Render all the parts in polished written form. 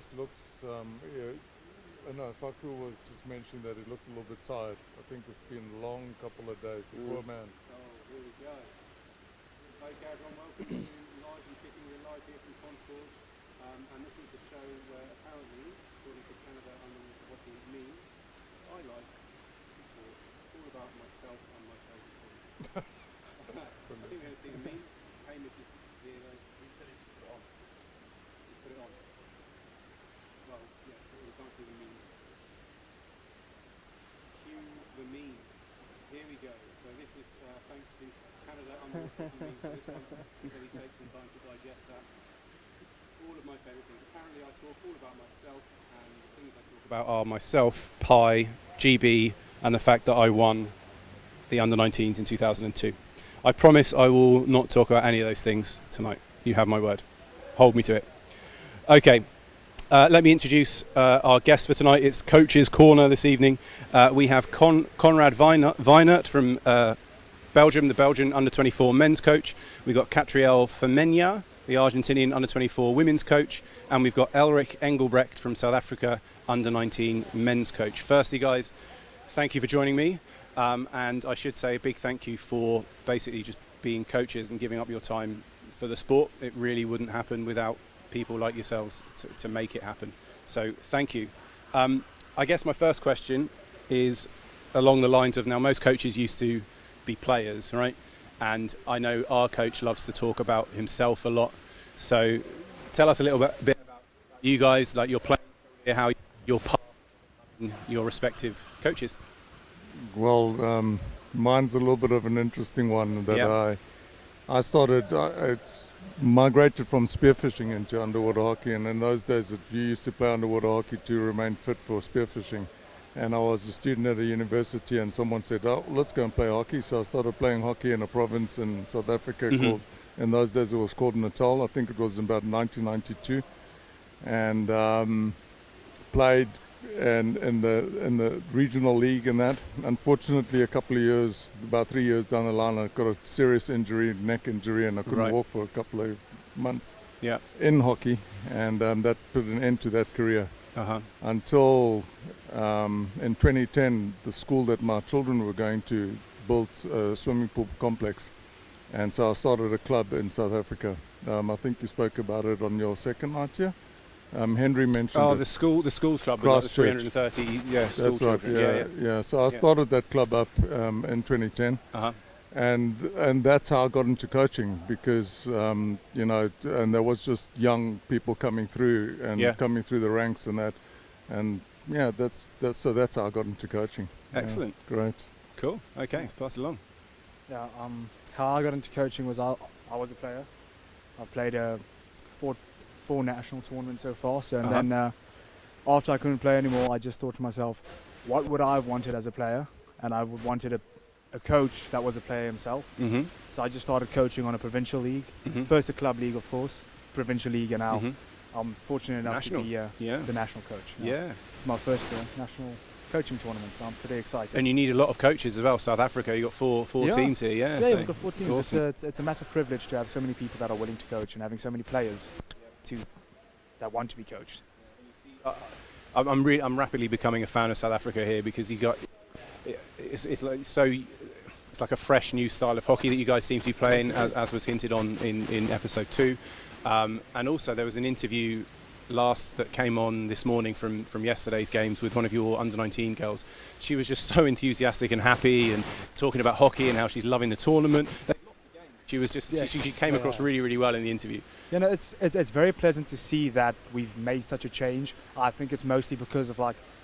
just looks. I know Faku was just mentioning that he looked a little bit tired. I think it's been a long couple of days. The poor man. Oh, here we go. Okay, everyone, welcome to Live and Kicking. We're live here from Consport. And this is the show where apparently, according to Canada Underwater Hockey, me, I like to talk all about myself and my favourite thing. I think we're going to see a meme. Hamish is here. You said he should put it on. You put it on. Well, yeah, we can't see the meme. Cue the meme. Here we go. So this is thanks to Canada Underwater Hockey meme for this one. So we take some time to digest that. All of my favourite things. Apparently I talk all about myself, and the things I talk about are myself, Pi, GB, and the fact that I won the Under-19s in 2002. I promise I will not talk about any of those things tonight. You have my word. Hold me to it. Okay, let me introduce our guest for tonight. It's Coach's Corner this evening. We have Conrad Weinert from Belgium, the Belgian Under-24 men's coach. We've got Catriel Femenya, the Argentinian Under-24 women's coach. And we've got Elric Engelbrecht from South Africa, Under-19 men's coach. Firstly, guys, thank you for joining me. And I should say a big thank you for basically just being coaches and giving up your time for the sport. It really wouldn't happen without people like yourselves to make it happen. So thank you. I guess my first question is along the lines of, now most coaches used to be players, right? And I know our coach loves to talk about himself a lot. So tell us a little bit about you guys, like your playing career, how you're part of your respective coaches. Well, mine's a little bit of an interesting one that I started. I migrated from spearfishing into underwater hockey, and in those days you used to play underwater hockey to remain fit for spearfishing. And I was a student at a university, and someone said, "Oh, let's go and play hockey." So I started playing hockey in a province in South Africa called, in those days it was called Natal. I think it was in about 1992, and played in the regional league and that. Unfortunately, a couple of years, about 3 years down the line, I got a serious injury, neck injury, and I couldn't walk for a couple of months in hockey, and that put an end to that career. Until in 2010, the school that my children were going to built a swimming pool complex, and so I started a club in South Africa. I think you spoke about it on your second night here. Henry mentioned the schools club, like the 330 school That's children. Right, yeah. So I started that club up in 2010, and that's how I got into coaching, because and there was just young people coming through and coming through the ranks and that, and that's how I got into coaching. Excellent. Great. Cool. Okay, pass it along. Yeah. How I got into coaching was I was a player. I've played four national tournaments so far. So and then after I couldn't play anymore, I just thought to myself, what would I have wanted as a player? And I would wanted a coach that was a player himself. So I just started coaching on a provincial league. First a club league, of course, provincial league, and now I'm fortunate enough to be the national coach. It's my first national coaching tournament, so I'm pretty excited. And you need a lot of coaches as well. South Africa, you've got four teams here, so we've got 4 teams. Awesome. It's a massive privilege to have so many people that are willing to coach and having so many players that want to be coached. I'm rapidly becoming a fan of South Africa here, because it's like a fresh new style of hockey that you guys seem to be playing, as was hinted on in episode 2. And also there was an interview that came on this morning from yesterday's games with one of your under-19 girls. She was just so enthusiastic and happy and talking about hockey and how she's loving the tournament. She was just she came across really, really well in the interview. It's very pleasant to see that we've made such a change. I think it's mostly because of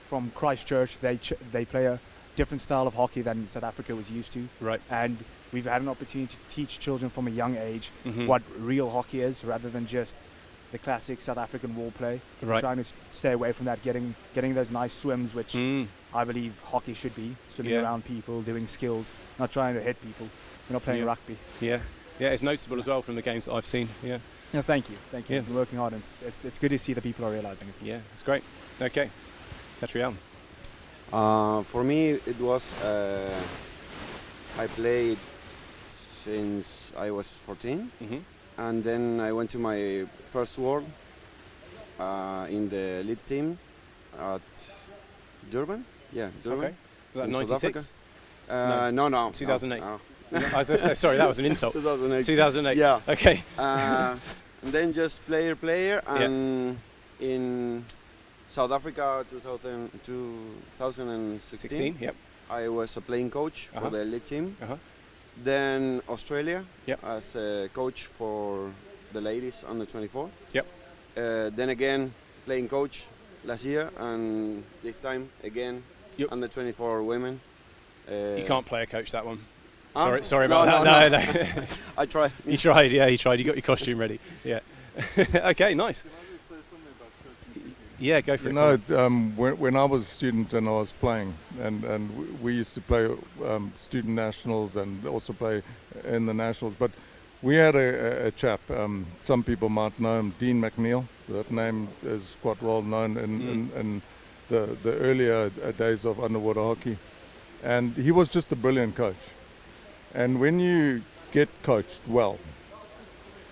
from Christchurch, they play a different style of hockey than South Africa was used to. Right. And we've had an opportunity to teach children from a young age what real hockey is, rather than just the classic South African wall play. Right. We're trying to stay away from that, getting those nice swims, which I believe hockey should be, swimming around people, doing skills, not trying to hit people. We're not playing rugby. Yeah, it's noticeable as well from the games that I've seen. Yeah, thank you. Yeah. We're working hard, and it's good to see that people are realising it. Yeah, it's great. Okay, Catriel. For me, it was I played since I was 14, and then I went to my first world in the lead team at Durban. Yeah, Durban. Okay. Was that in South Africa. 96? No. 2008. No. I was gonna say, sorry, that was an insult. 2008. 2008. Yeah. Okay. And then just player, and in South Africa 2016, 16. Yep. I was a playing coach Uh-huh. for the lead team. Uh-huh. Then Australia Yep. as a coach for the ladies under 24. Yep. Then again playing coach last year, and this time again Yep. under 24 women. You can't play a coach that one. Huh? Sorry No, about that. No. I tried. You tried, yeah, you tried. You got your costume ready. Yeah. Okay, nice. Yeah, go for You it. know, when I was a student and I was playing, and we used to play student nationals and also play in the nationals, but we had a chap, some people might know him, Dean McNeil. That name is quite well known in the earlier days of underwater hockey. And he was just a brilliant coach. And when you get coached well,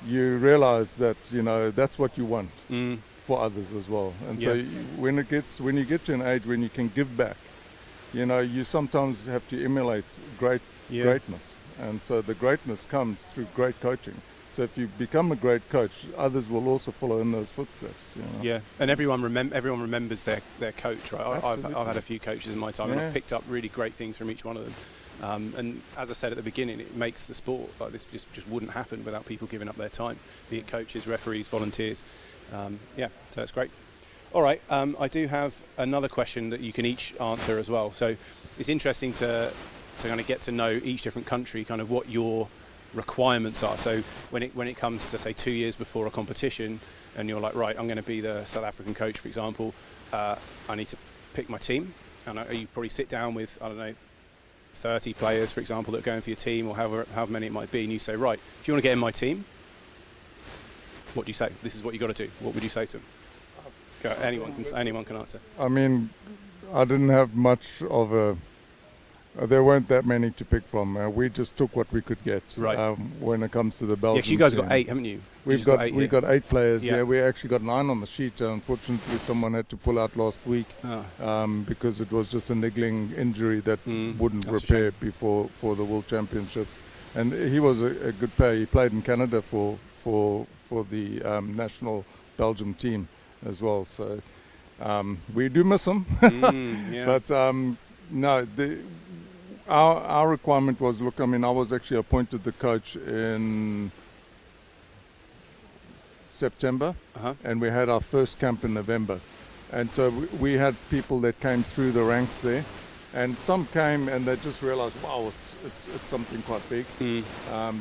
you realize that, you know, that's what you want for others as well. And so when you get to an age when you can give back, you know, you sometimes have to emulate greatness. And so the greatness comes through great coaching. So if you become a great coach, others will also follow in those footsteps. You know? Yeah, and everyone remembers their coach, right? I've had a few coaches in my time, and I've picked up really great things from each one of them. And as I said at the beginning, it makes the sport like this just wouldn't happen without people giving up their time, be it coaches, referees, volunteers. So that's great. All right, I do have another question that you can each answer as well. So it's interesting to kind of get to know each different country, kind of what your requirements are. So when it comes to, say, 2 years before a competition, and you're like, right, I'm going to be the South African coach, for example, I need to pick my team, and you probably sit down with, I don't know, 30 players, for example, that are going for your team, or however many it might be, and you say, right, if you want to get in my team, what do you say? This is what you got to do. What would you say to them? Go, anyone can answer. I mean, I didn't have much of a. There weren't that many to pick from. We just took what we could get. Right. When it comes to the Belgian. Yeah, 'cause you guys team. got 8, haven't you? We've got 8 players. Yeah. Yeah, we actually got 9 on the sheet. Unfortunately, someone had to pull out last week because it was just a niggling injury that wouldn't repair before the World Championships. And he was a good player. He played in Canada for the national Belgium team as well. So we do miss him. But no, our requirement was, look, I mean, I was actually appointed the coach in September, and we had our first camp in November. And so we had people that came through the ranks there, and some came and they just realized, wow, it's something quite big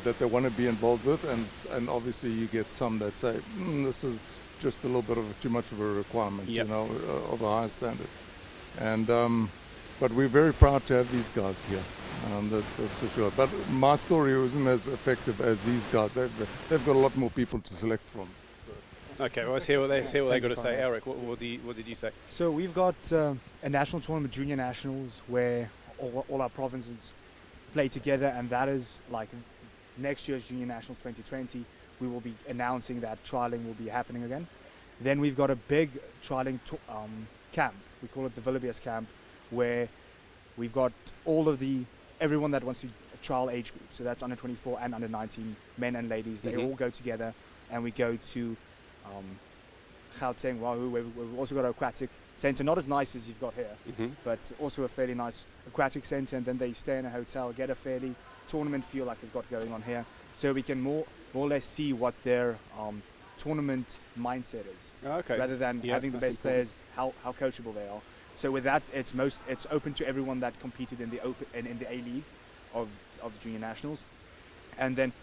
that they want to be involved with. And obviously you get some that say, this is just a little bit of too much of a requirement, you know, of a high standard. And but we're very proud to have these guys here, that's for sure. But my story wasn't as effective as these guys. They've got a lot more people to select from. So. Okay, well, let's hear what they got to say. Eric, what did you say? So we've got a national tournament, junior nationals, where all our provinces play together, and that is like next year's junior nationals 2020. We will be announcing that trialing will be happening again. Then we've got a big trialing camp. We call it the Villiers camp, where we've got everyone that wants to trial age group. So that's under 24 and under 19, men and ladies. They all go together, and we go to Gauteng, Wahoo, where we've also got an aquatic centre, not as nice as you've got here, but also a fairly nice aquatic centre. And then they stay in a hotel, get a fairly tournament feel like we've got going on here, so we can more or less see what their tournament mindset is, rather than having the best players, how coachable they are. So with that, it's open to everyone that competed in the A League of the junior nationals. And then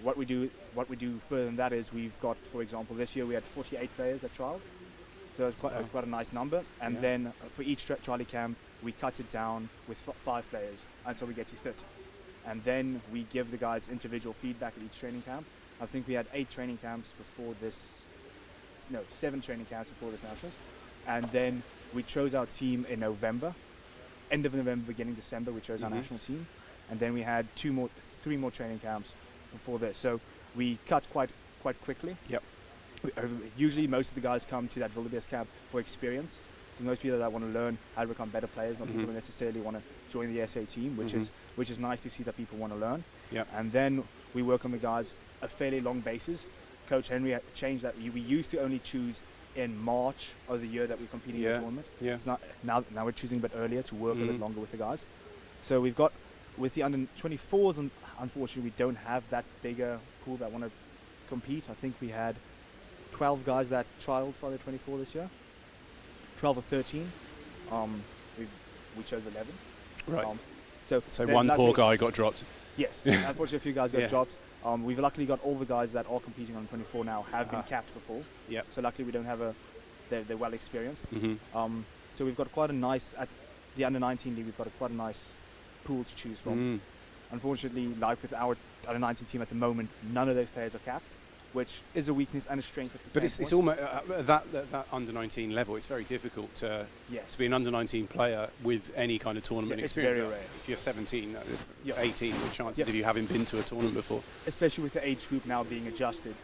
what we do further than that is we've got, for example, this year we had 48 players that trialed. So it's quite a nice number. And then for each trialing camp, we cut it down with 5 players until we get to 30. And then we give the guys individual feedback at each training camp. I think we had 8 training camps before this. No, 7 training camps before this nationals. And then we chose our team in November, end of November, beginning December. We chose our national team, and then we had 3 more training camps before this. So we cut quite quickly. Yep. Usually most of the guys come to that Wildebeest camp for experience. There's most people that want to learn how to become better players, not people who necessarily want to join the SA team, which is nice to see that people want to learn. Yeah. And then we work on the guys a fairly long basis. Coach Henry changed that. We used to only choose in March of the year that we're competing in the tournament. Yeah. It's not now we're choosing a bit earlier to work a bit longer with the guys. So we've got with the under 24s, and unfortunately we don't have that bigger pool that want to compete. I think we had 12 guys that trialed for the 24 this year. 12 or 13. We chose 11. Right. So one poor guy got dropped. Yes. Unfortunately, a few guys got Yeah. dropped. We've luckily got all the guys that are competing on 24 now have been capped before. Yep. So luckily we don't have they're well experienced. Mm-hmm. So we've got quite a nice, at the under 19 league, we've got quite a nice pool to choose from. Unfortunately, like with our under 19 team at the moment, none of those players are capped, which is a weakness and a strength at the But same it's point. almost that under 19 level. It's very difficult to be an under 19 player with any kind of tournament Yeah, it's experience. very rare. If you're 17, Yeah. 18, the chances Yeah. of you having been to a tournament before. Especially with the age group now being adjusted,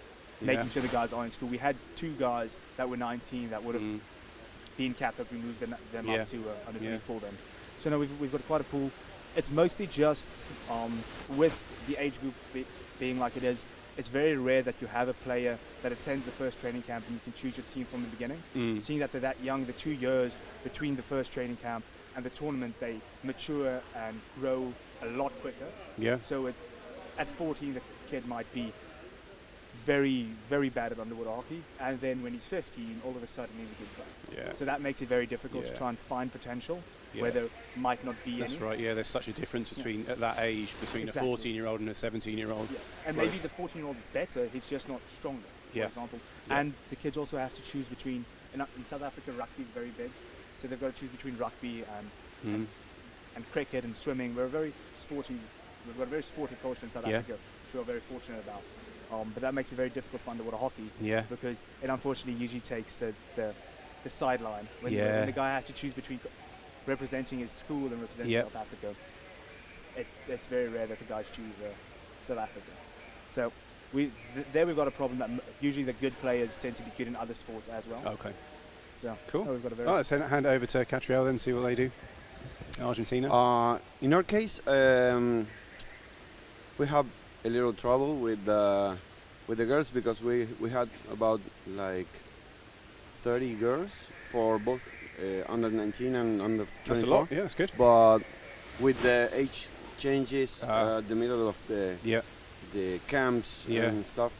making sure the guys are in school. We had 2 guys that were 19 that would have been capped up. We moved them Yeah. up to under 24 then. So now we've got quite a pool. It's mostly just with the age group being like it is. It's very rare that you have a player that attends the first training camp and you can choose your team from the beginning. Seeing that they're that young, the 2 years between the first training camp and the tournament, they mature and grow a lot quicker. Yeah. So at 14, the kid might be very, very bad at underwater hockey, and then when he's 15, all of a sudden he's a good player. Yeah. So that makes it very difficult to Yeah. try and find potential Yeah. where there might not be That's any. right. Yeah, there's such a difference between at that age between Exactly. a 14-year-old and a 17-year-old. Yes. And maybe the 14-year-old is better, he's just not stronger, for Yeah. example. Yeah. And the kids also have to choose between, in South Africa, rugby is very big, so they've got to choose between rugby and cricket and swimming. We've got a very sporty culture in South Yeah. Africa, which we're very fortunate about. But that makes it very difficult for underwater hockey, Yeah. because it unfortunately usually takes the sideline when, Yeah. when the guy has to choose between representing his school and representing Yep. South Africa. It's very rare that the guys choose South Africa. So there we've got a problem that usually the good players tend to be good in other sports as well. Okay. So Cool. we've got a very Let's hand it over to Catriel then, see what they do. Argentina. In our case, we have a little trouble with the girls because we had about like 30 girls for both under 19 and under 24. That's a lot. Yeah, that's good. But with the age changes, the middle of Yeah. the camps Yeah. and stuff,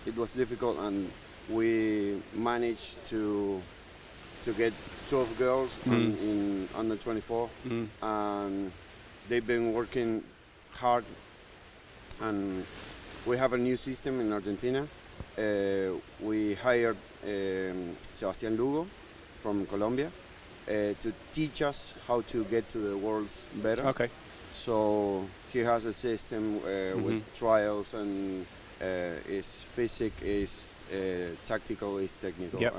it was difficult, and we managed to get 12 girls in under 24, and they've been working hard. And we have a new system in Argentina. We hired Sebastián Lugo from Colombia to teach us how to get to the worlds better. Okay. So he has a system with trials, and is physic, is tactical, is technical. Yep.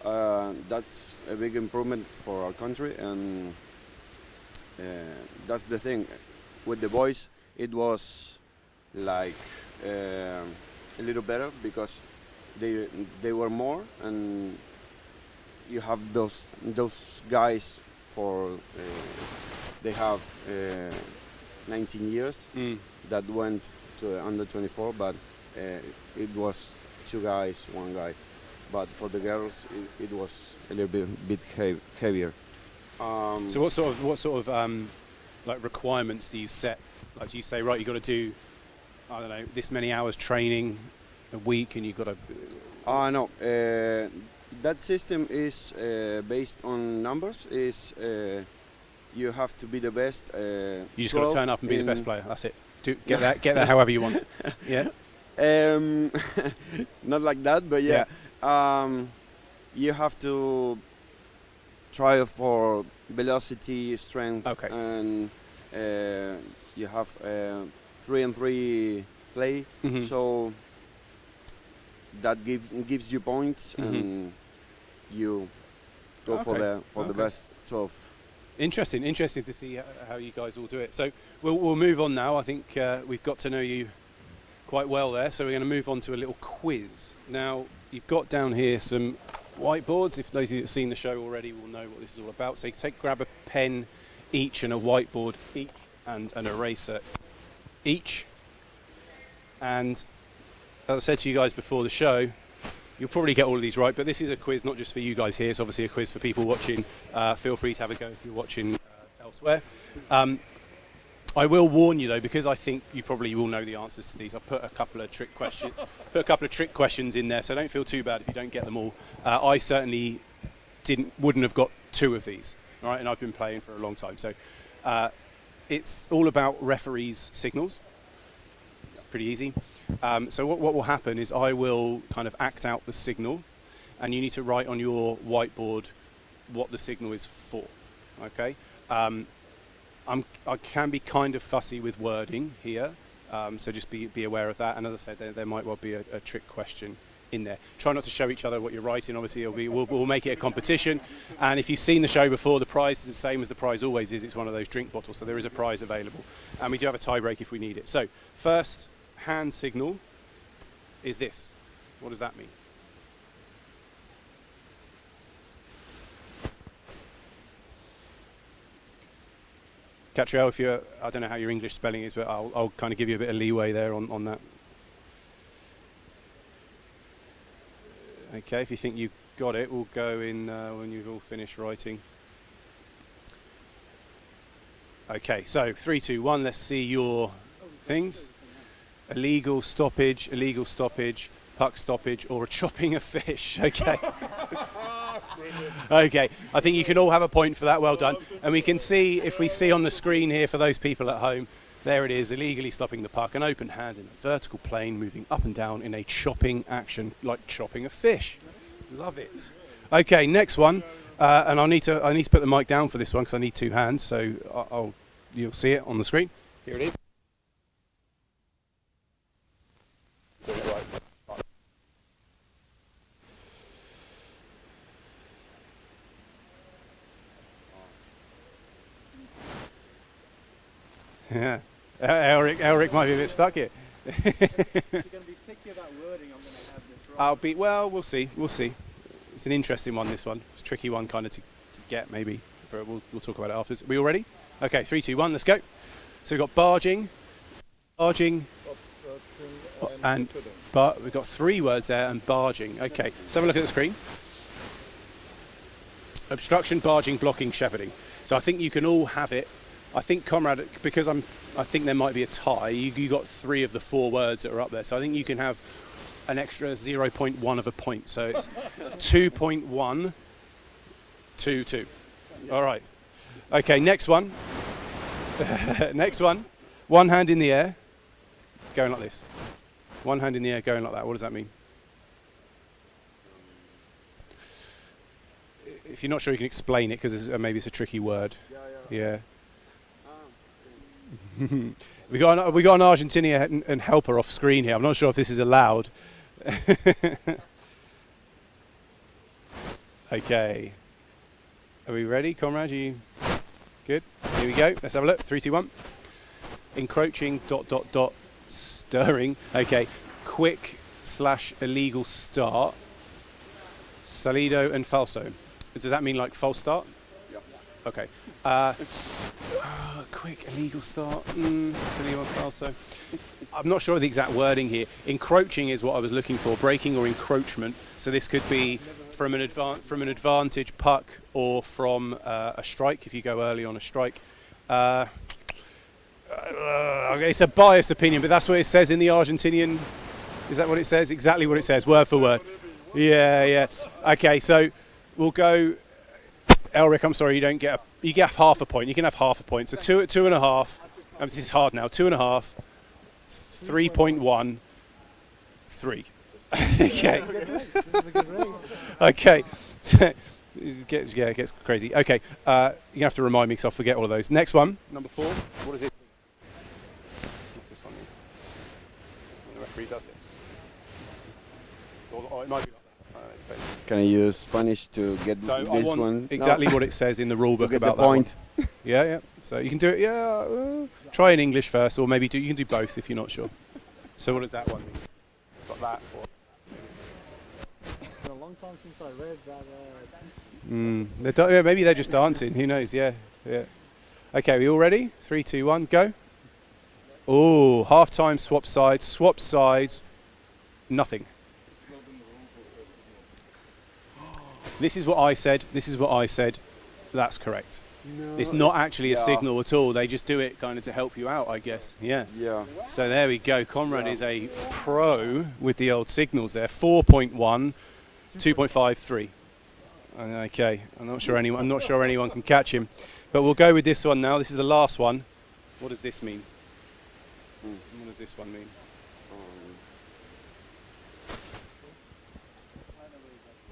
And that's a big improvement for our country, and that's the thing. With the boys, it was like a little better because they were more, and you have those guys for they have 19 years that went to under 24, but it was 2 guys, 1 guy. But for the girls, it was a little bit heavier. So what sort of like requirements do you set? Like, do you say, right, you've got to do, I don't know, this many hours training a week, and you've got to... No. That system is based on numbers. You have to be the best. You just got to turn up and be the best player. That's it. Get that however you want. Yeah. Not like that, but yeah. You have to try for velocity, strength, Okay. and you have 3-on-3 play. So that gives you points, and you go for the best 12. Interesting to see how you guys all do it. So we'll move on now. I think we've got to know you quite well there. So we're going to move on to a little quiz. Now, you've got down here some whiteboards. If those of you that have seen the show already will know what this is all about. So you grab a pen each and a whiteboard each and an eraser each. And as I said to you guys before the show, you'll probably get all of these right, but this is a quiz not just for you guys here. It's obviously a quiz for people watching. Feel free to have a go if you're watching elsewhere. I will warn you though, because I think you probably will know the answers to these. I've put a couple of trick questions in there, so don't feel too bad if you don't get them all. I certainly wouldn't have got 2 of these, all right? And I've been playing for a long time, so it's all about referees' signals. Pretty easy. So what will happen is I will kind of act out the signal, and you need to write on your whiteboard what the signal is for. Okay. I can be kind of fussy with wording here, so just be aware of that. And as I said, there might well be a trick question in there. Try not to show each other what you're writing. Obviously, we'll make it a competition. And if you've seen the show before, the prize is the same as the prize always is. It's one of those drink bottles, so there is a prize available. And we do have a tie break if we need it. So first hand signal is this. What does that mean? Catriel, I don't know how your English spelling is, but I'll kind of give you a bit of leeway there on that. Okay, if you think you've got it, we'll go in when you've all finished writing. Okay, so 3, 2, 1, let's see your things. Illegal stoppage, puck stoppage, or a chopping of fish. Okay. Okay, I think you can all have a point for that. Well done. And we can see, if we see on the screen here for those people at home, there it is, illegally stopping the puck, an open hand in a vertical plane, moving up and down in a chopping action, like chopping a fish. Love it. Okay, next one, and I need to put the mic down for this one because I need 2 hands. So you'll see it on the screen. Here it is. Yeah, Elric might be a bit stuck here. If you're going to be picky about wording, I'm going to have this right. Well, we'll see. It's an interesting one, this one. It's a tricky one kind of to get, maybe. We'll talk about it afterwards. Are we all ready? Okay, 3, 2, 1, let's go. So we've got barging, and we've got 3 words there, and barging. Okay, let's have a look at the screen. Obstruction, barging, blocking, shepherding. So I think you can all have it. I think, Comrade, because I think there might be a tie, you got 3 of the 4 words that are up there. So I think you can have an extra 0.1 of a point. So it's 2.122. All right. Okay, next one. Next one. 1 hand in the air, going like this. 1 hand in the air, going like that. What does that mean? If you're not sure, you can explain it, because maybe it's a tricky word. Yeah. we got an Argentinian and helper off screen here. I'm not sure if this is allowed. Okay. Are we ready, Comrade? You good? Here we go. Let's have a look. 3, 2, 1. Encroaching, ... stirring. Okay. Quick / illegal start. Salido and falso. Does that mean like false start? Yep. Okay. Quick illegal start. Salido and falso. I'm not sure of the exact wording here. Encroaching is what I was looking for. Breaking or encroachment. So this could be from an advantage puck or from a strike, if you go early on a strike. It's a biased opinion, but that's what it says in the Argentinian. Is that what it says? Exactly what it says, word for word. Yeah. Okay, so we'll go. Elric, I'm sorry, you get half a point. You can have half a point. So 2.5. This is hard now. 2.5. 3.1. 3. Okay. Okay. So, it gets crazy. Okay. You have to remind me because I'll forget all of those. Next one. Number 4. What is it? What's this one? When the referee does this. Or it might be like that. Can I use Spanish to get so this I want one? exactly what it says in the rule book about the point. That one. Yeah. So you can do it. Yeah. Try in English first, or maybe you can do both if you're not sure. So what does that one mean? It's like that. It's been a long time since I read that. Yeah, maybe they're just dancing. Who knows? Yeah. Okay, we all ready? 3, 2, 1, go. Oh, half-time swap sides, nothing. This is what I said. That's correct. No. It's not actually a Yeah. signal at all. They just do it kind of to help you out, I guess. Yeah. Yeah. So there we go. Conrad Yeah. is a pro with the old signals there. 4.1, 2.5, 3. Okay. I'm not sure anyone can catch him, but we'll go with this one now. This is the last one. What does this mean? What does this one mean?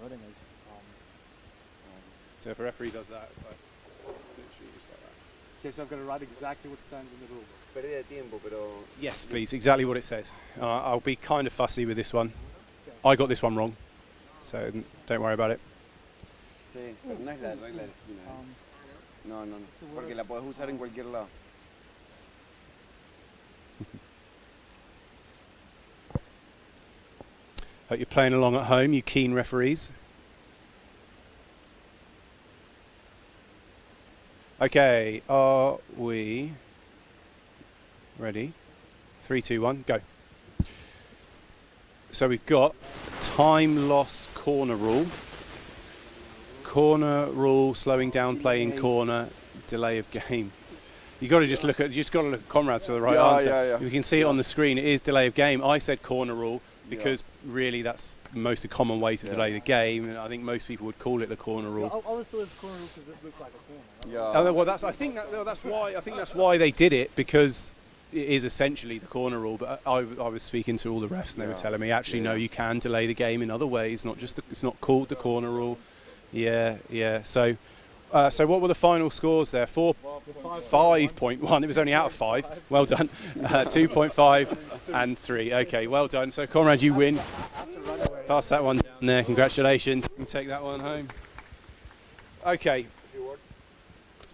Wording is, So if a referee does that, like, literally just like that. okay, so I've got to write exactly what stands in the rule book. Pérdida de tiempo, pero Yes, please. Exactly what it says. I'll be kind of fussy with this one. I got this one wrong, so don't worry about it. sí, pero no es la regla de esquina. No, porque la puedes usar en cualquier lado. Hope you're playing along at home, you keen referees. Okay, are we ready? 3, 2, 1, go. So we've got time loss corner rule. Corner rule, slowing down playing corner, delay of game. You got to just look at Conrad's for the right answer. Yeah. You can see it on the screen. It is delay of game. I said corner rule because really that's the most common way to delay the game, and I think most people would call it the corner rule. I always thought it was corner rule because this looks like a corner. Yeah. Well, that's why they did it, because it is essentially the corner rule. But I was speaking to all the refs and they were telling me actually no, you can delay the game in other ways, not just it's not called the corner rule. Yeah. So what were the final scores there? 5.1. It was only out of 5. Well done. 2.5 and 3. Okay, well done. So Conrad, you win. Pass that one down there. Congratulations. You can take that one home. Okay.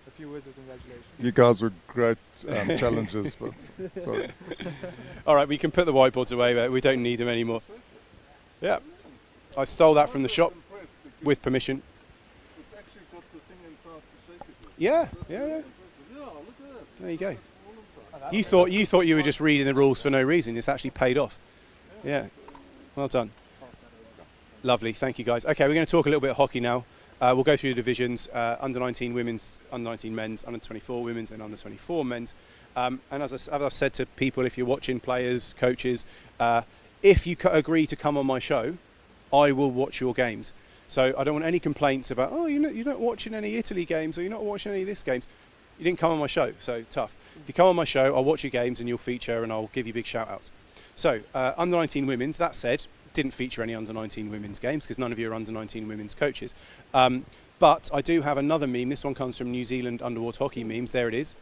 A few words of congratulations. You guys were great challenges, but sorry. All right, we can put the whiteboards away. But we don't need them anymore. Yeah. I stole that from the shop with permission. It's actually got the thing inside to shake it with. Yeah. Yeah, look at that. There you go. You thought you were just reading the rules for no reason. It's actually paid off. Yeah. Well done. Lovely. Thank you, guys. Okay, we're going to talk a little bit of hockey now. We'll go through the divisions: under 19 women's, under 19 men's, under 24 women's, and under 24 men's. And as I've said to people, if you're watching, players, coaches, if you agree to come on my show, I will watch your games. So I don't want any complaints about, you're not watching any Italy games, or you're not watching any of this games. You didn't come on my show, so tough. If you come on my show, I'll watch your games and you'll feature and I'll give you big shout outs. So, under 19 women's, that said, didn't feature any under 19 women's games because none of you are under 19 women's coaches. But I do have another meme. This one comes from New Zealand underwater hockey memes. There it is.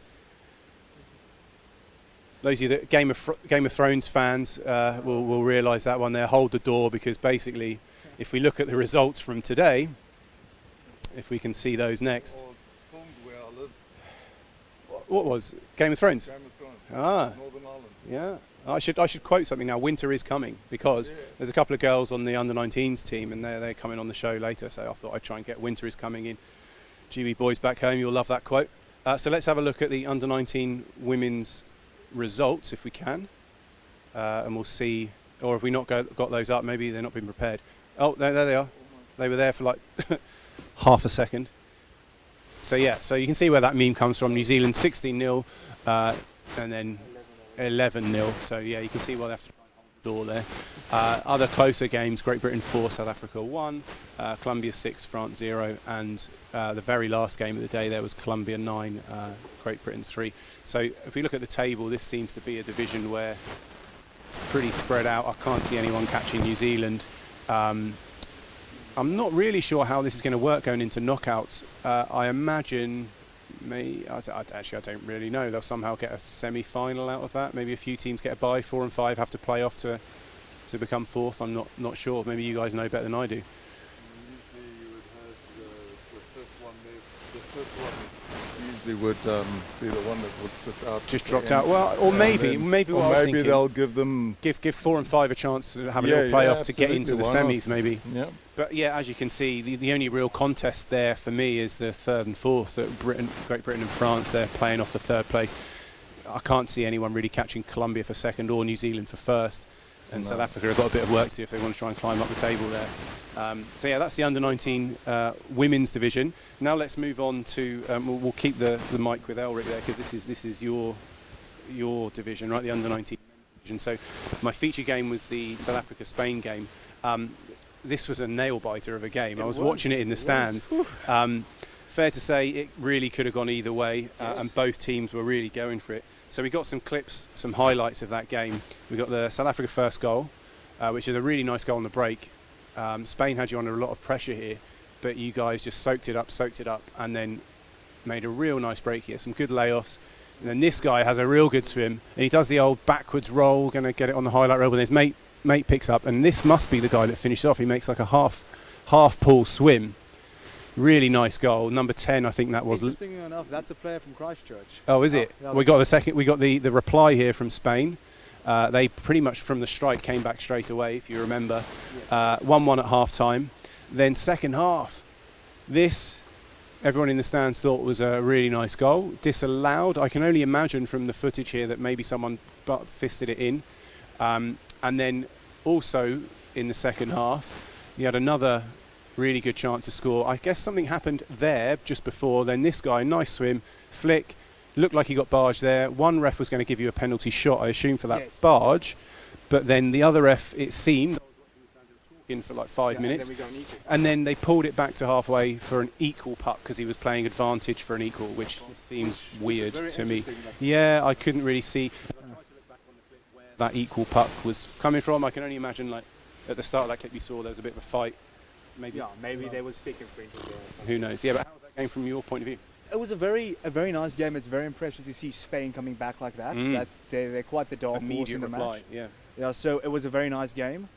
Those of you that Game of Thrones fans will realise that one there. Hold the door, because basically, if we look at the results from today, if we can see those next. Well, it's filmed where I live. What was Game of Thrones? Game of Thrones. Ah, Northern Ireland. yeah. I should quote something now. Winter is coming, because there's a couple of girls on the under 19s team and they're coming on the show later. So I thought I'd try and get Winter is coming in. GB boys back home, you'll love that quote. So let's have a look at the under 19 women's results if we can, and we'll see. Or if we not got those up, maybe they're not been prepared. Oh, there they are. They were there for like half a second. So yeah, so you can see where that meme comes from. New Zealand 16-0, and then 11-0. So yeah, you can see why they have to try and hold the door there. Other closer games: Great Britain 4, South Africa 1, Colombia 6, France 0, and the very last game of the day there was Colombia 9, Great Britain 3. So if we look at the table, this seems to be a division where it's pretty spread out. I can't see anyone catching New Zealand. I'm not really sure how this is going to work going into knockouts. I imagine, I don't really know. They'll somehow get a semi-final out of that. Maybe a few teams get a bye. 4 and 5 have to play off to become fourth. I'm not sure. Maybe you guys know better than I do. Usually you would have the fifth one there, the first one usually would be the one that would sit out. Just at the dropped end. out. Well, or And maybe then- what or I was maybe thinking. they'll give them. Give 4 and 5 a chance to have a Yeah, little yeah, playoff to get into the absolutely, why not? semis, maybe. Yeah. But yeah, as you can see, the only real contest there for me is the 3rd and 4th. That Great Britain and France, they're playing off the 3rd place. I can't see anyone really catching Colombia for 2nd or New Zealand for 1st. And No. South Africa have got a bit of work to do if they want to try and climb up the table there. So yeah, that's the under-19 women's division. Now let's move on to. We'll keep the mic with Elric there because this is your division, right? The under-19 division. So my feature game was the South Africa-Spain game. This was a nail-biter of a game. I was watching it in the stands. Fair to say, it really could have gone either way, and both teams were really going for it. So we got some clips, some highlights of that game. We got the South Africa first goal, which is a really nice goal on the break. Spain had you under a lot of pressure here, but you guys just soaked it up, and then made a real nice break here. Some good layoffs. And then this guy has a real good swim, and he does the old backwards roll, going to get it on the highlight reel, but his mate picks up, and this must be the guy that finished off. He makes like a half pull swim. Really nice goal. Number 10, I think that was. Interesting enough, that's a player from Christchurch. Oh, is it? Yeah, We got the reply here from Spain. They pretty much from the strike came back straight away, if you remember. 1-1 at half time. Then second half, this everyone in the stands thought was a really nice goal. Disallowed. I can only imagine from the footage here that maybe someone butt fisted it in. And then also in the second half, you had another really good chance to score. I guess something happened there just before. Then this guy, nice swim, flick, looked like he got barged there. One ref was going to give you a penalty shot, I assume, for that barge. But then the other ref, it seemed, in for like 5 minutes. And then they pulled it back to halfway for an equal puck because he was playing advantage for an equal, which seems weird to me. Yeah, I couldn't really see. I tried to look back on the clip where that equal puck was coming from. I can only imagine, like, at the start of that clip you saw, there was a bit of a fight. Maybe there was stick infringement there or something. Who knows? Yeah, but how was that game from your point of view? It was a very nice game. It's very impressive to see Spain coming back like that. That they're quite the dark horse Immediate in the reply, match. Yeah, so it was a very nice game.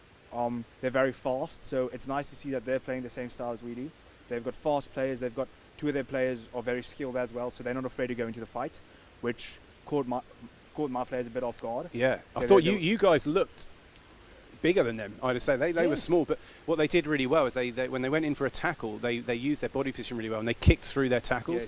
They're very fast, so it's nice to see that they're playing the same style as we do. They've got fast players. They've got 2 of their players are very skilled as well, so they're not afraid to go into the fight, which caught my players a bit off guard. Yeah, I thought you guys looked bigger than them. I'd say they were small, but what they did really well is they when they went in for a tackle, they used their body position really well, and they kicked through their tackles,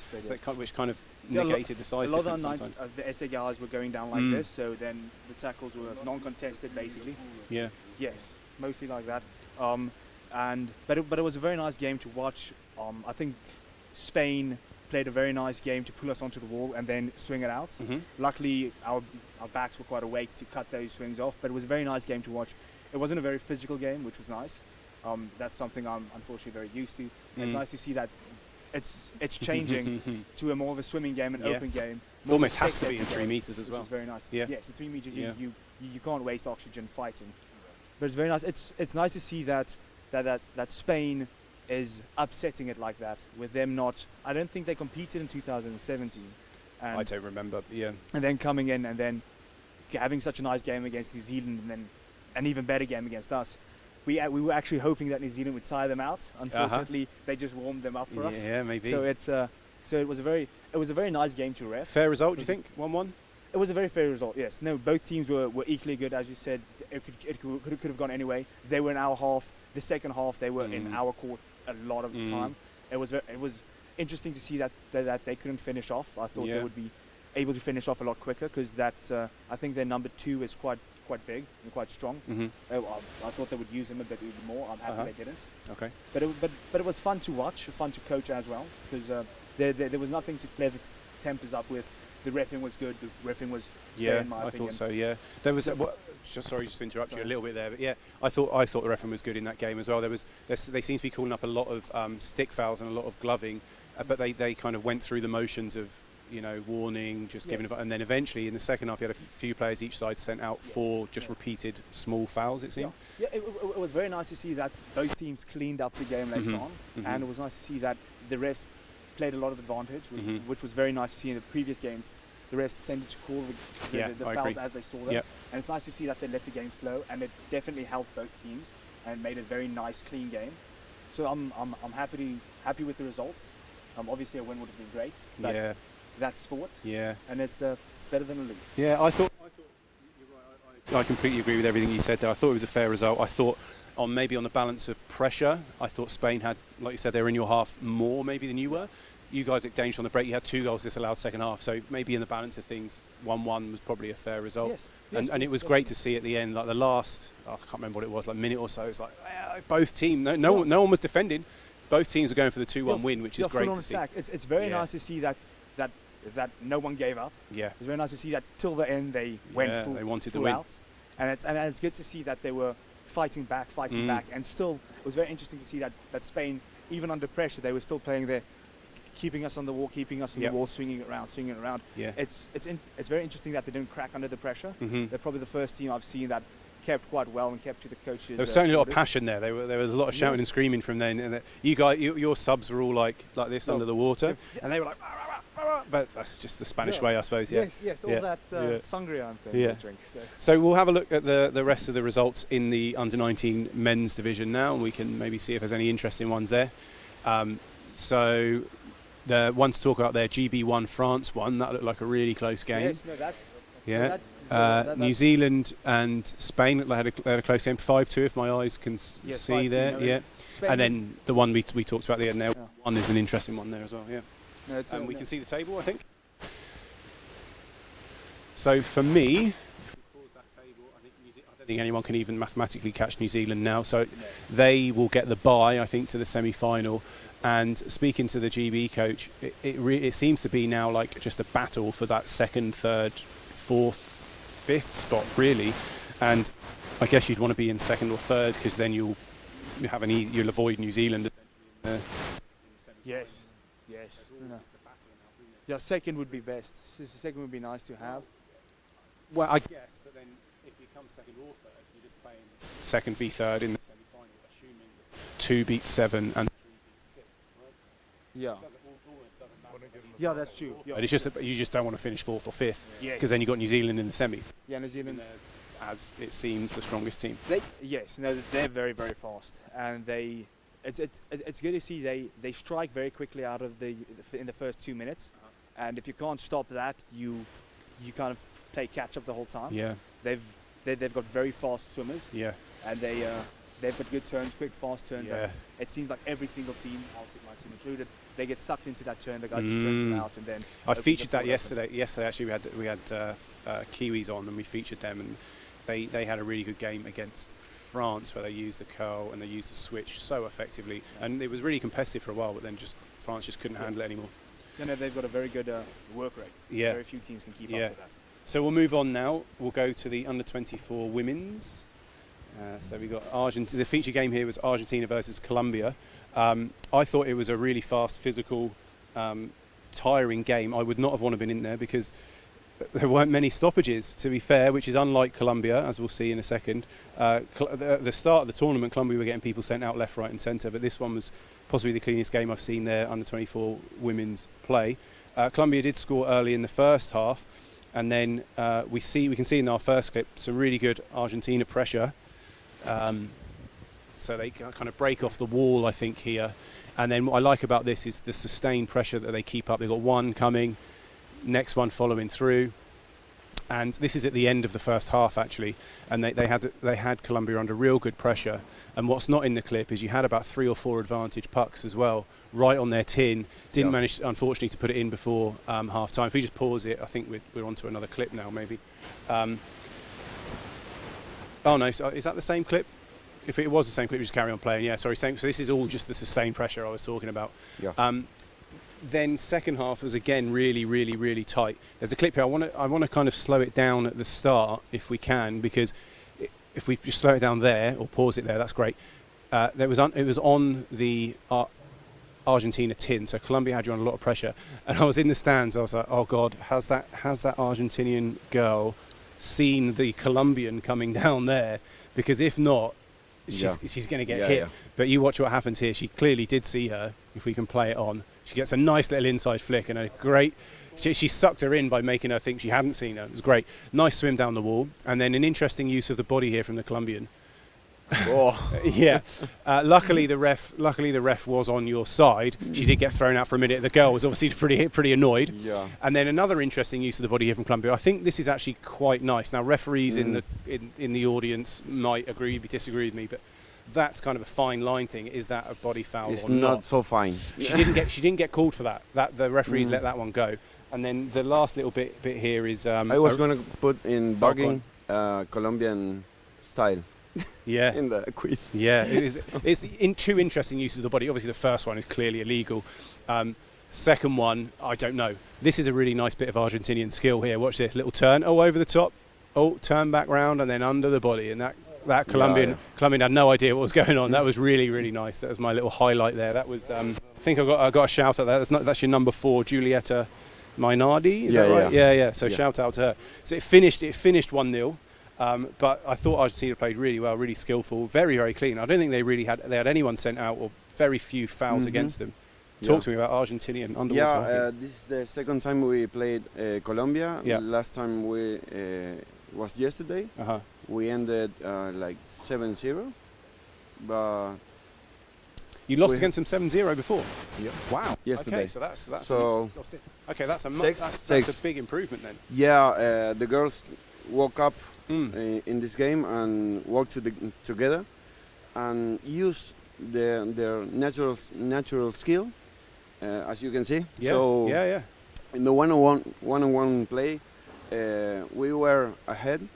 which kind of negated the size difference sometimes. The SA guys were going down like this, so then the tackles were non-contested basically. Yeah. Yes, mostly like that. But it was a very nice game to watch. I think Spain played a very nice game to pull us onto the wall and then swing it out. Luckily, our backs were quite awake to cut those swings off, but it was a very nice game to watch. It wasn't a very physical game, which was nice. That's something I'm unfortunately very used to. It's nice to see that it's changing to a more of a swimming game, an open game. It almost has to be in 3 meters as well. Which is very nice. Yeah. Yes, in 3 meters you can't waste oxygen fighting. But it's very nice. It's nice to see that Spain is upsetting it like that with them not. I don't think they competed in 2017. I don't remember. Yeah. And then coming in and then having such a nice game against New Zealand and then an even better game against us. We were actually hoping that New Zealand would tire them out. Unfortunately, they just warmed them up for us. Yeah, maybe. So it was a very nice game to ref. Fair result, do you think? 1-1. It was a very fair result. Yes. No, both teams were equally good, as you said. It could have gone anyway. They were in our half. The second half, they were in our court a lot of the time. It was interesting to see that they couldn't finish off. I thought they would be able to finish off a lot quicker because I think their number 2 is quite big and quite strong. I thought they would use him a bit even more. I'm happy they didn't. Okay. But it was fun to watch, fun to coach as well because there was nothing to flare the tempers up with. The reffing was good. The reffing was fair in my opinion. I thought so. Yeah, there was. Just to interrupt you a little bit there, but yeah, I thought the referee was good in that game as well. They seem to be calling up a lot of stick fouls and a lot of gloving, but they kind of went through the motions of warning, just giving, and then eventually in the second half you had a few players each side sent out for just repeated small fouls. It seemed. Yeah, it was very nice to see that both teams cleaned up the game later on, and it was nice to see that the refs played a lot of advantage, which was very nice to see in the previous games. The refs tended to call the fouls as they saw them, and it's nice to see that they let the game flow, and it definitely helped both teams and made a very nice, clean game. So I'm happy with the result. Obviously, a win would have been great, but Yeah, that's sport, yeah. and it's better than a lose. Yeah, I thought you're right. I completely agree with everything you said there. I thought it was a fair result. I thought on the balance of pressure, I thought Spain had, like you said, they were in your half more maybe than you were. You guys looked dangerous on the break. You had 2 goals disallowed second half, so maybe in the balance of things, 1-1 was probably a fair result. Yes, And it was great to see at the end, like the last, I can't remember what it was, like minute or so. It's like both teams, no one was defending. Both teams are going for the 2-1 win, which is great to see. It's very nice to see that no one gave up. Yeah, It's very nice to see that till the end they went full, they wanted full the win. out, and it's good to see that they were fighting back, and still it was very interesting to see that Spain, even under pressure, they were still playing there, keeping us on the wall, the wall, swinging it around. Yeah. It's very interesting that they didn't crack under the pressure. Mm-hmm. They're probably the first team I've seen that kept quite well and kept to the coaches. There was certainly a lot of orders. passion there. There was a lot of shouting and screaming from then. And you guys, your subs were all like this under the water, and they were like, "Rah, rah, rah, rah." But that's just the Spanish way, I suppose. Yeah. Yes, all Yeah. that Yeah. sangria and thing Yeah. they drink. So. So we'll have a look at the rest of the results in the under-19 men's division now, and we can maybe see if there's any interesting ones there. So the one to talk about there, GB won, France won. That looked like a really close game. Yes, no, that's Yeah. that- New Zealand and Spain looked like they had a close game, 5-2 if my eyes can Yes, see 5-2, there. no, Yeah. Spain And then the one we talked about the end there, Yeah. one is an interesting one there as well. Yeah. no, it's, And we no. can see the table, I think. So for me, if we pause that table, I don't think anyone can even mathematically catch New Zealand now. So they will get the bye, I think, to the semi-final. And speaking to the GB coach, it seems to be now like just a battle for that second, third, fourth, fifth spot, really. And I guess you'd want to be in second or third because then you'll avoid New Zealand. Yes. No. Yeah, second would be best. Second would be nice to have. Well, I guess, but then if you come second or third, you're just playing second v third in the semi-final, assuming 2 beats 7 and 3 beats 6, right? Yeah. Almost doesn't matter. Yeah, that's true. Yeah. But it's just that you just don't want to finish 4th or 5th Yes. because then you've got New Zealand in the semi. Yeah, New Zealand. As it seems, the strongest team. They're very, very fast, and it's good to see they strike very quickly out of in the first 2 minutes, and if you can't stop that, you kind of play catch up the whole time. Yeah, They've got very fast swimmers, yeah, and they've got good turns, quick, fast turns. yeah. And it seems like every single team, my team included, they get sucked into that turn. The guy just turns them out, and then I opens featured the that floor yesterday. Yesterday, actually, we had Kiwis on, and we featured them, and they had a really good game against France, where they used the curl and they used the switch so effectively, and it was really competitive for a while. But then France just couldn't handle it anymore. they've got a very good work rate. Yeah. Very few teams can keep Yeah. up with that. So we'll move on now. We'll go to the under-24 women's. So we got Argentina. The feature game here was Argentina versus Colombia. I thought it was a really fast, physical, tiring game. I would not have wanted to been in there because there weren't many stoppages, to be fair, which is unlike Colombia, as we'll see in a second. The start of the tournament, Colombia were getting people sent out left, right and centre, but this one was possibly the cleanest game I've seen their under-24 women's play. Colombia did score early in the first half, and then we can see in our first clip some really good Argentina pressure. So they kind of break off the wall, I think, here. And then what I like about this is the sustained pressure that they keep up. They've got one coming, next one following through. And this is at the end of the first half, actually. And they had Colombia under real good pressure. And what's not in the clip is you had about 3 or 4 advantage pucks as well, right on their tin. Didn't manage, unfortunately, to put it in before half time. If we just pause it, I think we're on to another clip now, maybe. Oh no, so is that the same clip? If it was the same clip, we just carry on playing. Yeah, sorry, same. So this is all just the sustained pressure I was talking about. Yeah. Then second half was again really, really, really tight. There's a clip here. I want to kind of slow it down at the start if we can, because if we just slow it down there or pause it there, that's great. It was on the Argentina tin, so Colombia had you on a lot of pressure, and I was in the stands. I was like, oh God, has that Argentinian girl seen the Colombian coming down there? Because if not, she's going to get hit. Yeah. But you watch what happens here. She clearly did see her. If we can play it on, she gets a nice little inside flick and a great. She sucked her in by making her think she hadn't seen her. It was great. Nice swim down the wall, and then an interesting use of the body here from the Colombian. Yeah. Luckily the ref was on your side. She did get thrown out for a minute. The girl was obviously pretty annoyed. Yeah. And then another interesting use of the body here from Colombia. I think this is actually quite nice. Now referees in the audience might disagree with me, but that's kind of a fine line thing. Is that a body foul It's or not? not so fine. She didn't get called for that. The referees let that one go. And then the last little bit here is I was going to put in bargaining Colombian style yeah. in the quiz. Yeah, it's in two interesting uses of the body. Obviously, the first one is clearly illegal. Second one, I don't know. This is a really nice bit of Argentinian skill here. Watch this little turn. Oh, over the top. Oh, turn back round and then under the body. And that Colombian had no idea what was going on. That was really, really nice. That was my little highlight there. That was. I think I got a shout out there. That's your number 4, Julieta Mainardi. Is that right? Yeah. So shout out to her. So it finished 1-0. But I thought Argentina played really well, really skillful, very, very clean. I don't think they had anyone sent out or very few fouls against them. Talk to me about Argentinian underwater hockey. This is the second time we played Colombia. Yeah. Last time we was yesterday. We ended like 7-0. But you lost against them 7-0 before? Yeah. Wow. Yesterday. Okay, so that's okay. That's a big improvement then. Yeah, the girls woke up in this game and worked together and used their natural skill, as you can see. Yeah. So yeah. in the one-on-one play, we were ahead,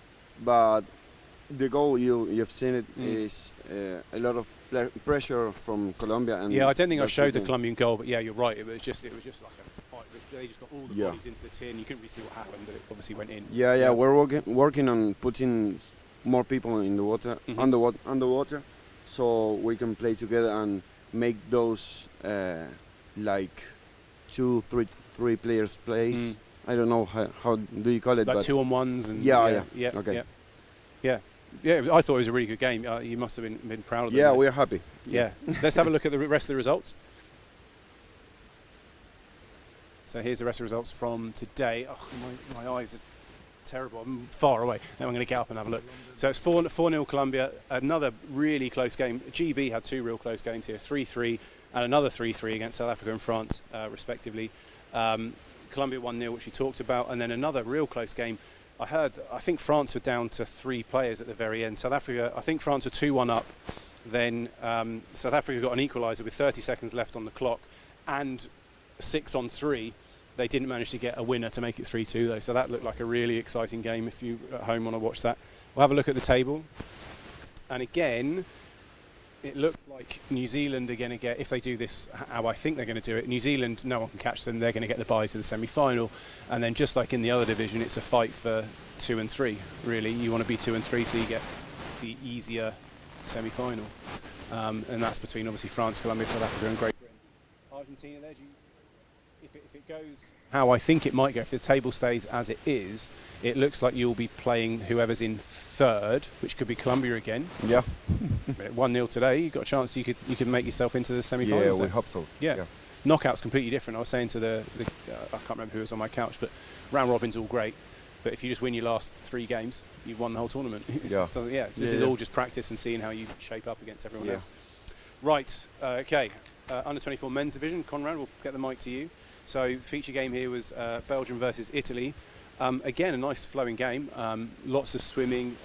but the goal you've seen it is a lot of pressure from Colombia. And I don't think I showed the Colombian goal, but yeah, you're right. It was just like a fight. They just got all the bodies into the tin. You couldn't really see what happened, but it obviously went in. Yeah. We're working on putting more people in the water, underwater, so we can play together and make those like 2-3 players plays. I don't know how do you call it, like but 2-on-1s and yeah. Okay. Yeah. I thought it was a really good game. You must have been proud of them. Yeah, we're happy. Yeah. Let's have a look at the rest of the results. So here's the rest of the results from today. Oh, my eyes are terrible. I'm far away. Now I'm going to get up and have a look. So it's 4-0 Colombia. Another really close game. GB had 2 real close games here, 3-3 and another 3-3 against South Africa and France, respectively. Colombia 1-0, which we talked about, and then another real close game. I think France were down to 3 players at the very end. South Africa, I think France were 2-1 up. Then South Africa got an equaliser with 30 seconds left on the clock, and 6-on-3. They didn't manage to get a winner to make it 3-2 though, so that looked like a really exciting game if you at home want to watch that. We'll have a look at the table, and again it looks like New Zealand are going to get, if they do this how I think they're going to do it, New Zealand, no one can catch them, they're going to get the bye to the semi-final, and then just like in the other division, it's a fight for 2 and 3 really. You want to be 2 and 3 so you get the easier semi-final, and that's between obviously France, Colombia, South Africa and Great Britain. Argentina there, if it goes how I think it might go, if the table stays as it is, it looks like you'll be playing whoever's in third, which could be Colombia again. Yeah. 1-0 today, you've got a chance you could make yourself into the semi-finals. Yeah, we hope so. Yeah. Knockout's completely different. I was saying to the I can't remember who was on my couch, but round robin's all great. But if you just win your last 3 games, you've won the whole tournament. This is all just practice and seeing how you shape up against everyone else. Right, okay. Under 24 men's division, Conrad, we'll get the mic to you. So feature game here was Belgium versus Italy. Again, a nice flowing game. Lots of swimming,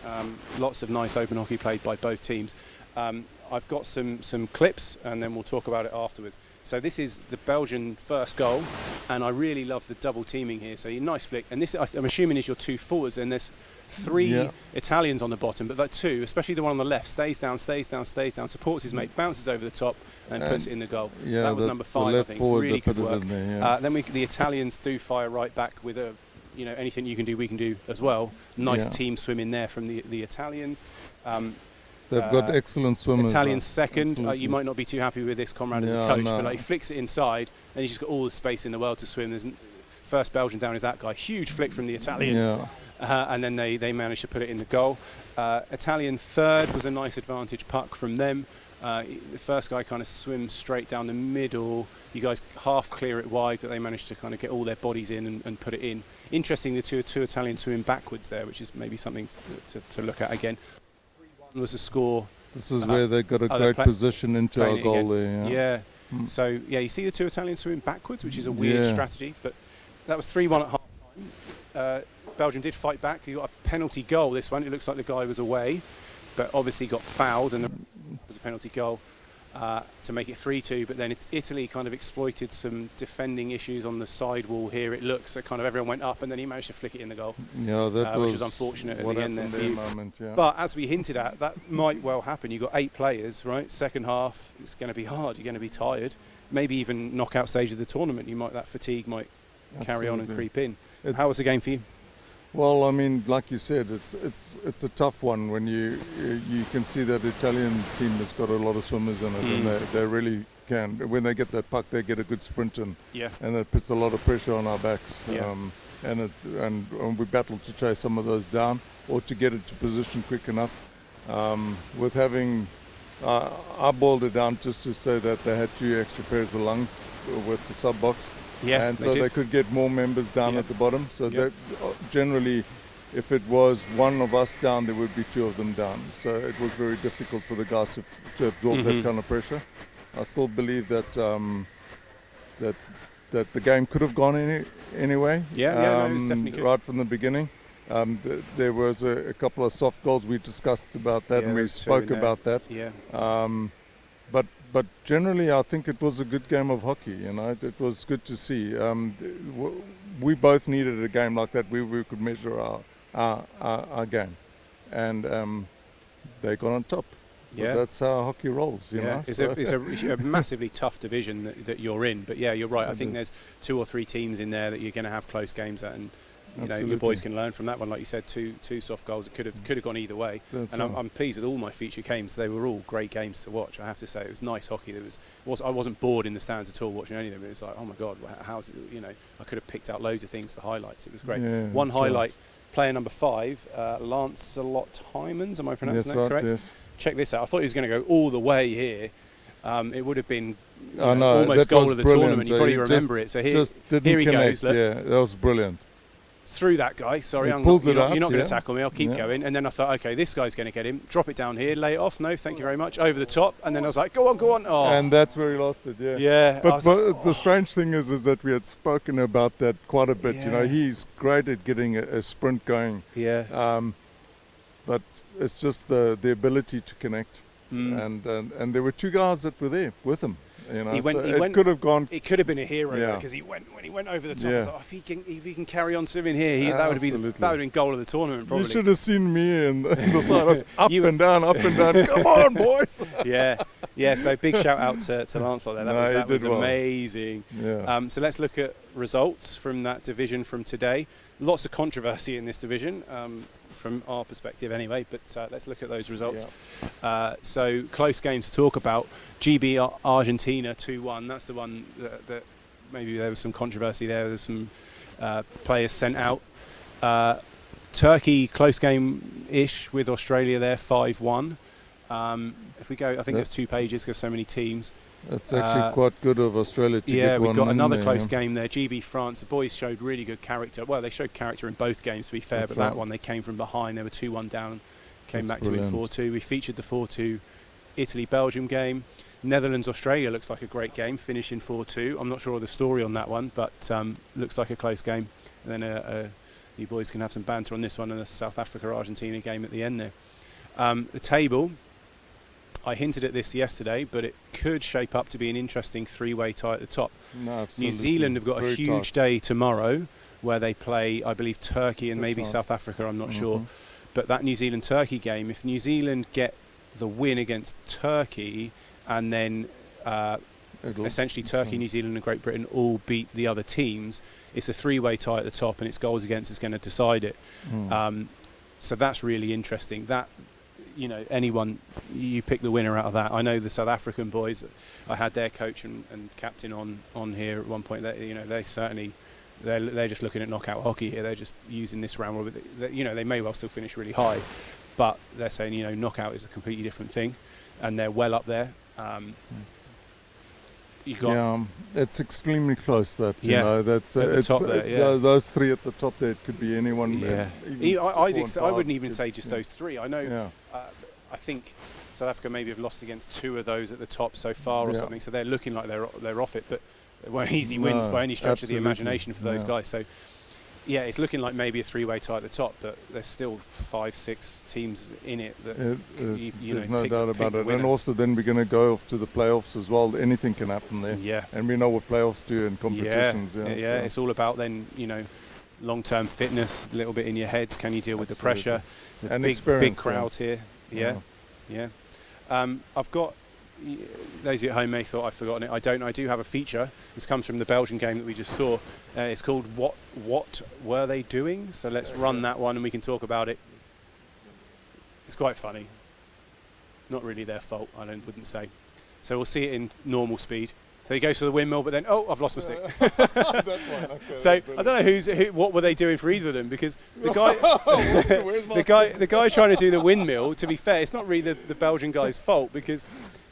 lots of nice open hockey played by both teams. I've got some clips and then we'll talk about it afterwards. So this is the Belgian first goal, and I really love the double teaming here. So nice flick, and this I'm assuming is your 2 forwards, and there's 3 Italians on the bottom, but that 2, especially the one on the left, stays down, supports his mate, bounces over the top, and puts it in the goal. Yeah, that was number 5, I think. Really good work. There, then the Italians do fire right back with anything you can do, we can do as well. Nice team swim in there from the Italians. They've got excellent swimmers. Italians second. You might not be too happy with this, Conrad, as a coach, but he flicks it inside, and he's just got all the space in the world to swim. There's first Belgian down is that guy. Huge flick from the Italian. And then they managed to put it in the goal. Italian third was a nice advantage puck from them. The first guy kind of swims straight down the middle. You guys half clear it wide, but they managed to kind of get all their bodies in and put it in. Interesting, the two Italians swimming backwards there, which is maybe something to look at again. 3-1 was the score This is where they got a they're great position into our playing it goal again. there. Yeah. Mm. So yeah, you see the two Italians swimming backwards, which is a weird Yeah. strategy. But that was 3-1 at half time. Belgium did fight back. You got a penalty goal. This one, it looks like the guy was away, but obviously got fouled, and there was a penalty goal to make it 3-2. But then Italy kind of exploited some defending issues on the side wall here. It looks so kind of everyone went up, and then he managed to flick it in the goal. Yeah, that which was unfortunate at what the end there happened for you. moment, yeah. But as we hinted at, that might well happen. You've got 8 players, right? Second half, it's going to be hard. You're going to be tired. Maybe even knockout stage of the tournament, that fatigue might carry on and Absolutely. creep in. It's- How was the game for you? Well, I mean, like you said, it's a tough one when you can see that Italian team has got a lot of swimmers in it, and they really can. When they get that puck, they get a good sprint in, Yeah. and it puts a lot of pressure on our backs. Yeah. And we battle to chase some of those down or to get it to position quick enough. With having, I boiled it down just to say that they had 2 extra pairs of lungs with the sub box. Yeah, And so they could get more members down Yeah. at the bottom. So Yeah. that generally, if it was one of us down, there would be 2 of them down. So it was very difficult for the guys to absorb Mhm. that kind of pressure. I still believe that that the game could have gone anyway. No, it was definitely could. Right from the beginning. There was a couple of soft goals. We discussed about that, Yeah, and we those 2 spoke in there. about that. Yeah. But generally, I think it was a good game of hockey. It was good to see. We both needed a game like that where we could measure our game, and they got on top. But Yeah. that's how hockey rolls. You know. It's, So- it's a massively tough division that you're in. But yeah, you're right. I It think is. there's 2 or 3 teams in there that you're going to have close games at, and your Absolutely. boys can learn from that one. Like you said, two soft goals. It could have gone either way. That's And right. I'm pleased with all my feature games. They were all great games to watch. I have to say, it was nice hockey. I wasn't bored in the stands at all watching any of them. It was like, oh my god, how's it? I could have picked out loads of things for highlights. It was great. Yeah, One that's right. highlight, player number 5, Lancelot Hymans. Am I pronouncing That's that right, correct? yes. Check this out. I thought he was going to go all the way here. It would have been I know, almost that goal was of the brilliant. tournament. You So probably he remember it. So here Didn't he connect. goes. Look, Yeah, that was brilliant. through that guy. Sorry, He I'm pulls not, it you're not, out, you're not going yeah. to tackle me. I'll keep Yeah. going. And then I thought, okay, this guy's going to get him. Drop it down here, lay it off. No, thank you very much. Over the top. And then I was like, go on. Oh, And that's where he lost it. Yeah. yeah. I But, was like, the strange thing is that we had spoken about that quite a bit. Yeah. He's great at getting a sprint going, yeah. but it's just the ability to connect. Mm. And there were 2 guys that were there with him. He So went- he it went- could have gone. It could have been a hero Yeah. because when he went over the top, I Yeah. was like, if he can carry on swimming here, that would have Absolutely. been goal of the tournament probably. You should have seen me in the side. I was up You- and down. Come on, boys! yeah. So big shout out to Lancelot there. No, he That was did well. amazing. Yeah. So let's look at results from that division from today. Lots of controversy in this division, from our perspective anyway, but let's look at those results. So close games to talk about. GB Argentina 2-1. That's the one that maybe there was some controversy there. There's some players sent out. Turkey close game-ish with Australia there 5-1. If we go, I think there's 2 pages because so many teams. It's actually quite good of Australia to Yeah, get we've one got in another there, close yeah. game there. GB France, the boys showed really good character. Well, they showed character in both games, to be fair, That's but that right. one they came from behind. They were 2-1 down, came That's back to win brilliant. 4-2. We featured the 4-2 Italy-Belgium game. Netherlands-Australia looks like a great game, finishing 4-2. I'm not sure of the story on that one, but looks like a close game. And then you boys can have some banter on this one and the South Africa-Argentina game at the end there. The table, I hinted at this yesterday, but it could shape up to be an interesting 3-way tie at the top. No, New absolutely. Zealand have got a Very huge tight. day tomorrow where they play, I believe, Turkey and That's maybe right. South Africa, I'm not sure. Mhm. But that New Zealand-Turkey game, if New Zealand get the win against Turkey and then It'll- essentially Turkey, New Zealand and Great Britain all beat the other teams, it's a 3-way tie at the top and it's goals against is going to decide it. Mm. So that's really interesting. That, anyone, you pick the winner out of that. I know the South African boys, I had their coach and captain on here at one point. They certainly, they're just looking at knockout hockey here. They're just using this round. They may well still finish really high, but they're saying, knockout is a completely different thing, and they're well up there. You got Yeah, it's extremely close. That you Yeah, know, that's at the it's top there, yeah. those 3 at the top there. It could be anyone. Yeah. even I 4 and wouldn't 5 even could- say just yeah. those 3. I know. Yeah. I think South Africa maybe have lost against 2 of those at the top so far or Yeah. something. So they're looking like they're off it, but they weren't easy wins No, by any stretch of the absolutely. imagination for those Yeah. guys. So yeah, it's looking like maybe a 3-way tie at the top, but there's still 5-6 teams in it that There's no pick doubt the about it. And winner. also then we're going to go off to the playoffs as well. Anything can happen there. Yeah. And we know what playoffs do in competitions. Yeah, Yeah, so- it's all about then, long-term fitness, a little bit in your heads. Can you deal with the pressure? The And big experience, crowds here. Yeah. I've got, those of you at home may have thought I've forgotten it. I don't. I do have a feature. This comes from the Belgian game that we just saw. It's called What Were They Doing? So let's run that one and we can talk about it. It's quite funny. Not really their fault, wouldn't say. So we'll see it in normal speed. So he goes to the windmill, but then, I've lost my stick. So I don't know what were they doing for either of them, because the guy, the guy trying to do the windmill. To be fair, it's not really the Belgian guy's fault, because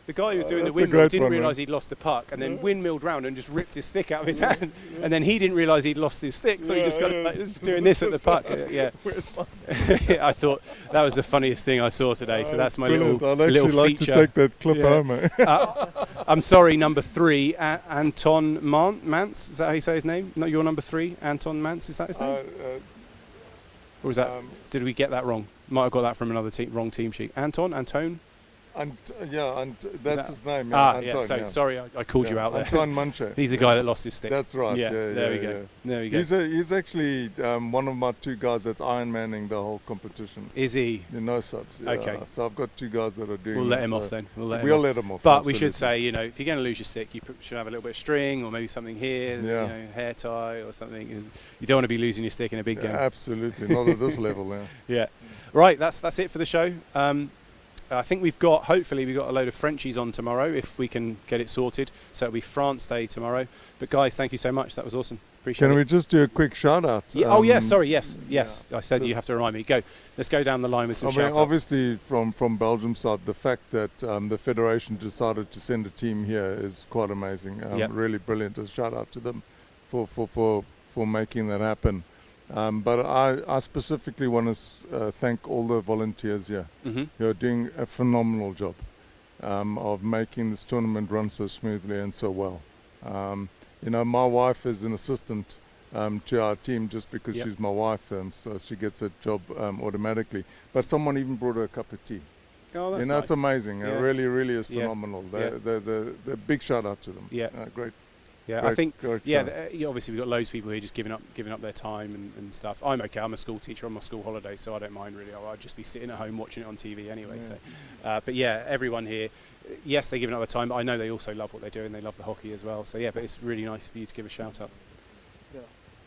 the guy who was doing the That's a windmill great didn't one, realise man. he'd lost the puck, and then windmilled round and just ripped his stick out of his hand, and then he didn't realise he'd lost his stick, so he just got just doing this at the puck. I thought that was the funniest thing I saw today. So that's my Brilliant. I'd little actually like feature. to take that clip Yeah. home. Eh? I'm sorry, number 3, Anton Mance. Is that how you say his name? No, you're number 3, Anton Mance. Is that his name? Or was that? Did we get that wrong? Might have got that from another wrong team sheet. Anton. And that's that- his name. Yeah, Anton, So yeah. sorry, I called you out there. Anton Manche. He's the guy that lost his stick. That's right. Yeah, Yeah, there we yeah, go. yeah. There we go. He's actually one of my 2 guys that's Ironmanning the whole competition. Is he? The no subs. Yeah. Okay. So I've got 2 guys that are doing. We'll let it, him so off then. We'll let him off. off. But we should absolutely. say, if you're going to lose your stick, you should have a little bit of string or maybe something here, Yeah. hair tie or something. You don't want to be losing your stick in a big game. Absolutely, not at this level. Yeah. Yeah. Right, that's it for the show. I think hopefully we've got a load of Frenchies on tomorrow if we can get it sorted. So it'll be France Day tomorrow. But guys, thank you so much. That was awesome. Appreciate Can it. we just do a quick shout out? Yeah, sorry. Yes. I said you just- have to remind me. Go. Let's go down the line with some I mean, shout-outs. obviously, from Belgium side, the fact that the federation decided to send a team here is quite amazing. Yep. Really brilliant. A shout out to them for making that happen. But I specifically want to thank all the volunteers here. Mm-hmm. You're doing a phenomenal job of making this tournament run so smoothly and so well. My wife is an assistant to our team just because Yep. she's my wife, so she gets a job automatically. But someone even brought her a cup of tea. Oh, that's It's amazing. Yeah. It really, really is Yeah. phenomenal. Yeah. The big shout out to them. Yeah. Great. Yeah, I Great- think. great Yeah, show. obviously we've got loads of people here just giving up their time and stuff. I'm okay. I'm a school teacher on my school holiday, so I don't mind really. I'd just be sitting at home watching it on TV anyway. Yeah. So, but yeah, everyone here. Yes, they're giving up their time, but I know they also love what they're doing. They love the hockey as well. So yeah, but it's really nice for you to give a shout out.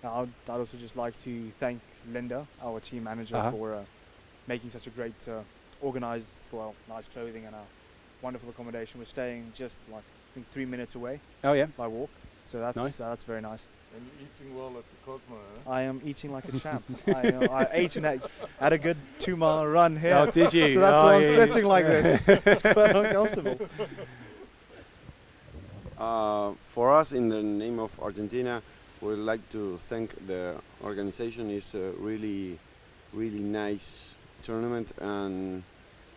I'd also just like to thank Linda, our team manager, Uh-huh. for making such a great, organised, nice clothing and a wonderful accommodation. We're staying just I think 3 minutes away Oh yeah. by walk, so that's Nice. that's very nice. And you're eating well at the Cosmo, I am eating like a champ. I ate and had a good 2-mile run here. Oh, did you? So that's Oh, why I'm yeah. sweating like this. It's quite uncomfortable. For us, in the name of Argentina, we'd like to thank the organization. It's a really, really nice tournament, and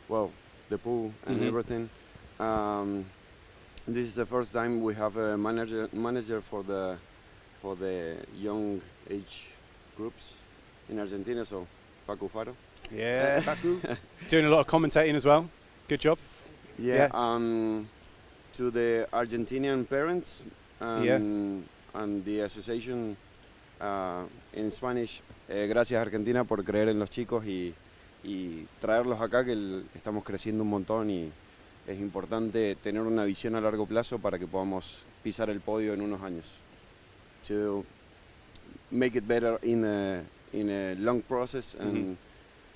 the pool and Mhm. everything. This is the first time we have a manager for the young age groups in Argentina. So, Facu Faro. Yeah, Facu. Doing a lot of commentating as well. Good job. Yeah. To the Argentinian parents and the association in Spanish, gracias Argentina por creer en los chicos y traerlos acá, que estamos creciendo un montón y es importante tener una visión a largo plazo para que podamos pisar el podio en unos años. To make it better in a long process and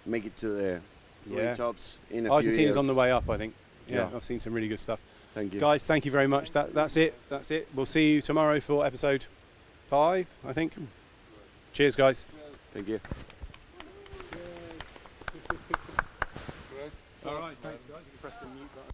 make it to the Yeah. tops in a few Argentina's years. on the way up, I think. Yeah, Yeah. I've seen some really good stuff. Thank you. Guys, thank you very much. That's it. We'll see you tomorrow for episode 5, I think. Cheers, guys. Thank you. All right, thanks, guys. You can press the mute button.